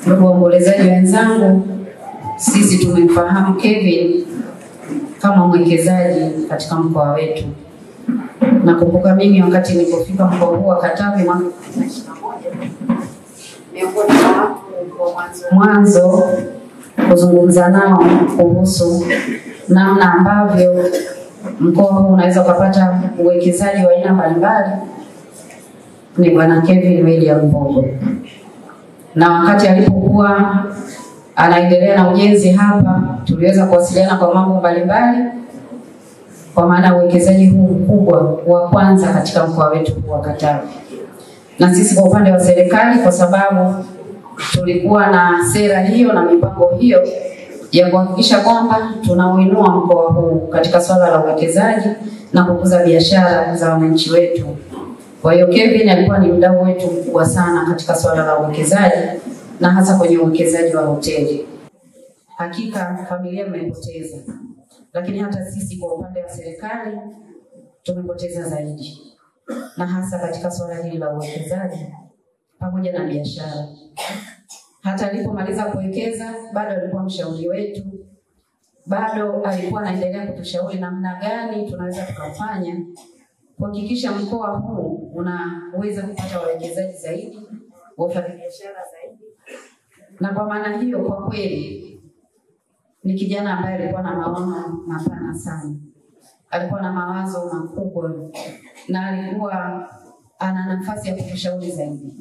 Ndugu waombolezaji wenzangu, sisi tumemfahamu Kevin kama mwekezaji katika mkoa wetu. Nakumbuka mimi wakati nilipofika mkoa huu wa Katavi mwaka 2021, mwanzo kuzungumza nao kuhusu namna ambavyo mkoa huu unaweza kupata uwekezaji wa aina mbalimbali, ni Bwana Kevin William Mbogo. Na wakati alipokuwa anaendelea na ujenzi hapa, tuliweza kuwasiliana kwa mambo mbalimbali, kwa maana uwekezaji huu mkubwa wa kwanza katika mkoa wetu wa Katavi. Na sisi kwa upande wa serikali, kwa sababu tulikuwa na sera hiyo na mipango hiyo ya kuhakikisha kwamba tunauinua mkoa huu katika swala la uwekezaji na kukuza biashara za wananchi wetu. Kwa hiyo Kevin alikuwa ni mdau wetu mkubwa sana katika swala la uwekezaji, na hasa kwenye uwekezaji wa hoteli. Hakika familia mmepoteza, lakini hata sisi kwa upande wa serikali tumepoteza zaidi, na hasa katika swala hili la uwekezaji pamoja na biashara. Hata alipomaliza kuwekeza bado alikuwa mshauri wetu, bado alikuwa anaendelea kutushauri namna gani tunaweza tukafanya kuhakikisha mkoa huu unaweza kupata wawekezaji zaidi, wafanyabiashara zaidi. Na kwa maana hiyo, kwa kweli ni kijana ambaye alikuwa na maono mapana sana. Alikuwa na mawazo makubwa na alikuwa ana nafasi ya kutushauri zaidi.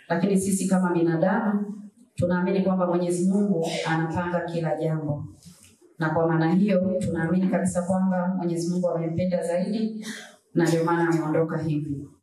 Lakini sisi kama binadamu tunaamini kwamba Mwenyezi Mungu anapanga kila jambo. Na kwa maana hiyo tunaamini kabisa kwamba Mwenyezi Mungu amempenda zaidi, na ndio maana ameondoka hivi.